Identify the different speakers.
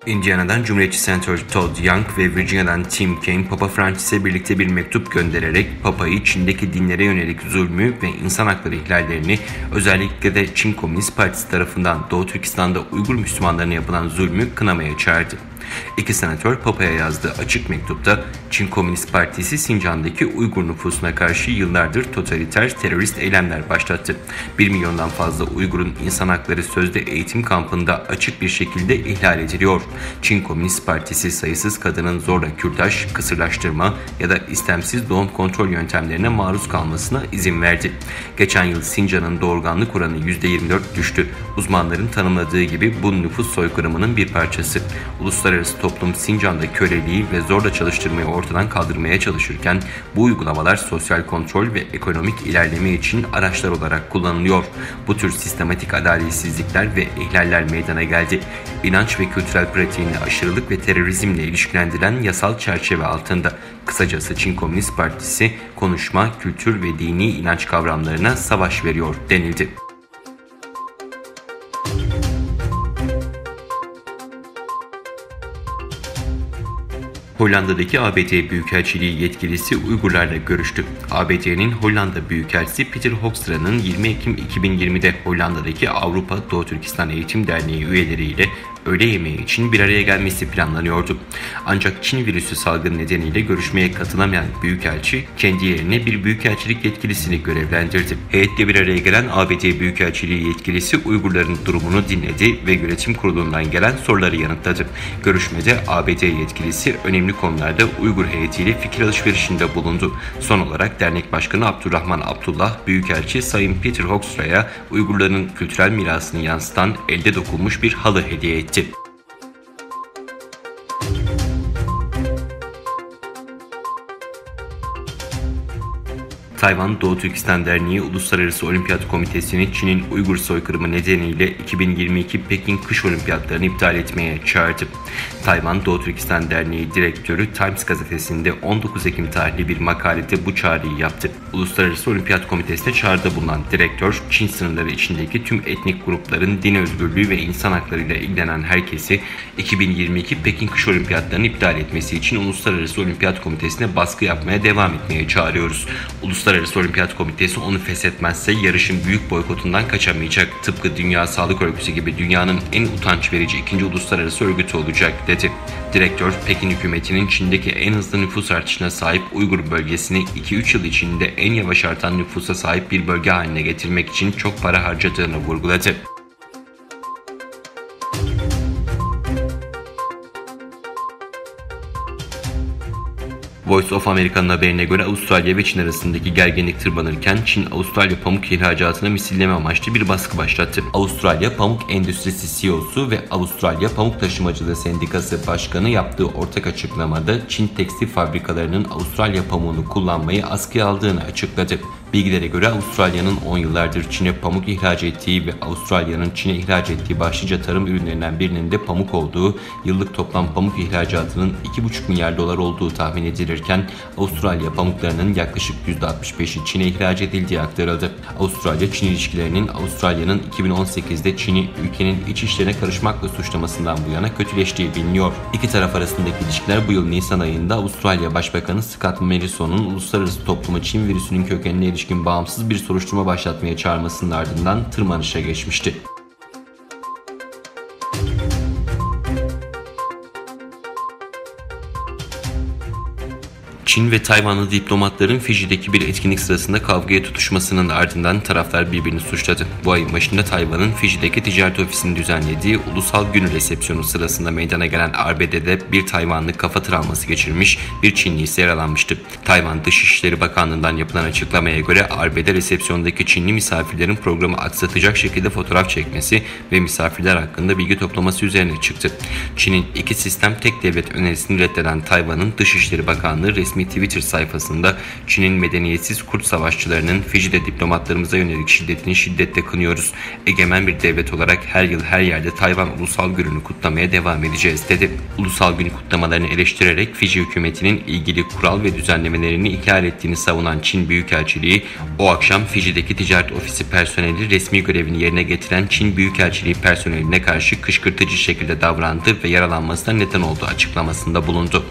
Speaker 1: Indiana'dan Cumhuriyetçi Senatör Todd Young ve Virginia'dan Tim Kaine, Papa Francis'e birlikte bir mektup göndererek Papa'yı Çin'deki dinlere yönelik zulmü ve insan hakları ihlallerini, özellikle de Çin Komünist Partisi tarafından Doğu Türkistan'da Uygur Müslümanlarına yapılan zulmü kınamaya çağırdı. İki senatör Papa'ya yazdığı açık mektupta Çin Komünist Partisi Sincan'daki Uygur nüfusuna karşı yıllardır totaliter terörist eylemler başlattı. 1 milyondan fazla Uygur'un insan hakları sözde eğitim kampında açık bir şekilde ihlal ediliyor. Çin Komünist Partisi sayısız kadının zorla kürtaj, kısırlaştırma ya da istemsiz doğum kontrol yöntemlerine maruz kalmasına izin verdi. Geçen yıl Sincan'ın doğurganlık oranı %24 düştü. Uzmanların tanımladığı gibi bu nüfus soykırımının bir parçası. Uluslararası toplum Sincan'da köleliği ve zorla çalıştırmayı ortadan kaldırmaya çalışırken bu uygulamalar sosyal kontrol ve ekonomik ilerleme için araçlar olarak kullanılıyor. Bu tür sistematik adaletsizlikler ve ihlaller meydana geldi. İnanç ve kültürel pratiğini aşırılık ve terörizmle ilişkilendiren yasal çerçeve altında. Kısacası Çin Komünist Partisi konuşma, kültür ve dini inanç kavramlarına savaş veriyor denildi. Hollanda'daki ABD Büyükelçiliği yetkilisi Uygurlarla görüştü. ABD'nin Hollanda Büyükelçisi Peter Hoekstra'nın 20 Ekim 2020'de Hollanda'daki Avrupa Doğu Türkistan Eğitim Derneği üyeleriyle öğle yemeği için bir araya gelmesi planlanıyordu. Ancak Çin virüsü salgını nedeniyle görüşmeye katılamayan Büyükelçi kendi yerine bir Büyükelçilik yetkilisini görevlendirdi. Heyetle bir araya gelen ABD Büyükelçiliği yetkilisi Uygurların durumunu dinledi ve yönetim kurulundan gelen soruları yanıtladı. Görüşmede ABD yetkilisi önemli konularda Uygur heyetiyle fikir alışverişinde bulundu. Son olarak dernek başkanı Abdurrahman Abdullah, Büyükelçi Sayın Peter Hoekstra'ya Uygurların kültürel mirasını yansıtan elde dokunmuş bir halı hediye etti. Tayvan Doğu Türkistan Derneği Uluslararası Olimpiyat Komitesi'ni Çin'in Uygur soykırımı nedeniyle 2022 Pekin Kış Olimpiyatlarını iptal etmeye çağırdı. Tayvan Doğu Türkistan Derneği Direktörü Times gazetesinde 19 Ekim tarihli bir makalede bu çağrıyı yaptı. Uluslararası Olimpiyat Komitesi'ne çağrıda bulunan direktör, Çin sınırları içindeki tüm etnik grupların din özgürlüğü ve insan haklarıyla ilgilenen herkesi 2022 Pekin Kış Olimpiyatlarını iptal etmesi için Uluslararası Olimpiyat Komitesi'ne baskı yapmaya devam etmeye çağırıyoruz. Uluslararası Olimpiyat Komitesi onu feshetmezse yarışın büyük boykotundan kaçamayacak. Tıpkı Dünya Sağlık Örgütü gibi dünyanın en utanç verici ikinci uluslararası örgütü olacak dedi. Direktör, Pekin hükümetinin Çin'deki en hızlı nüfus artışına sahip Uygur bölgesini 2-3 yıl içinde en yavaş artan nüfusa sahip bir bölge haline getirmek için çok para harcadığını vurguladı. Voice of America'nın haberine göre Avustralya ve Çin arasındaki gerginlik tırmanırken Çin, Avustralya pamuk ihracatına misilleme amaçlı bir baskı başlattı. Avustralya Pamuk Endüstrisi CEO'su ve Avustralya Pamuk Taşımacılığı Sendikası Başkanı yaptığı ortak açıklamada Çin tekstil fabrikalarının Avustralya pamuğunu kullanmayı askıya aldığını açıkladı. Bilgilere göre Avustralya'nın 10 yıllardır Çin'e pamuk ihraç ettiği ve Avustralya'nın Çin'e ihraç ettiği başlıca tarım ürünlerinden birinin de pamuk olduğu, yıllık toplam pamuk ihracatının 2,5 milyar dolar olduğu tahmin edilirken Avustralya pamuklarının yaklaşık %65'i Çin'e ihraç edildiği aktarıldı. Avustralya-Çin ilişkilerinin Avustralya'nın 2018'de Çin'i ülkenin iç işlerine karışmakla suçlamasından bu yana kötüleştiği biliniyor. İki taraf arasındaki ilişkiler bu yıl Nisan ayında Avustralya Başbakanı Scott Morrison'un uluslararası toplumu Çin virüsünün kökenine ilişkin bağımsız bir soruşturma başlatmaya çağırmasının ardından tırmanışa geçmişti. Çin ve Tayvanlı diplomatların Fiji'deki bir etkinlik sırasında kavgaya tutuşmasının ardından taraflar birbirini suçladı. Bu ayın başında Tayvan'ın Fiji'deki ticaret ofisinin düzenlediği ulusal günü resepsiyonu sırasında meydana gelen arbedede bir Tayvanlı kafa travması geçirmiş, bir Çinli ise yaralanmıştı. Tayvan Dışişleri Bakanlığı'ndan yapılan açıklamaya göre arbede resepsiyondaki Çinli misafirlerin programı aksatacak şekilde fotoğraf çekmesi ve misafirler hakkında bilgi toplaması üzerine çıktı. Çin'in iki sistem tek devlet önerisini reddeden Tayvan'ın Dışişleri Bakanlığı resmi resmi Twitter sayfasında Çin'in medeniyetsiz kurt savaşçılarının Fiji'de diplomatlarımıza yönelik şiddetini şiddetle kınıyoruz. Egemen bir devlet olarak her yıl her yerde Tayvan Ulusal Günü'nü kutlamaya devam edeceğiz dedi. Ulusal Gün kutlamalarını eleştirerek Fiji hükümetinin ilgili kural ve düzenlemelerini ihlal ettiğini savunan Çin Büyükelçiliği o akşam Fiji'deki ticaret ofisi personeli resmi görevini yerine getiren Çin Büyükelçiliği personeline karşı kışkırtıcı şekilde davrandı ve yaralanmasına neden olduğu açıklamasında bulundu.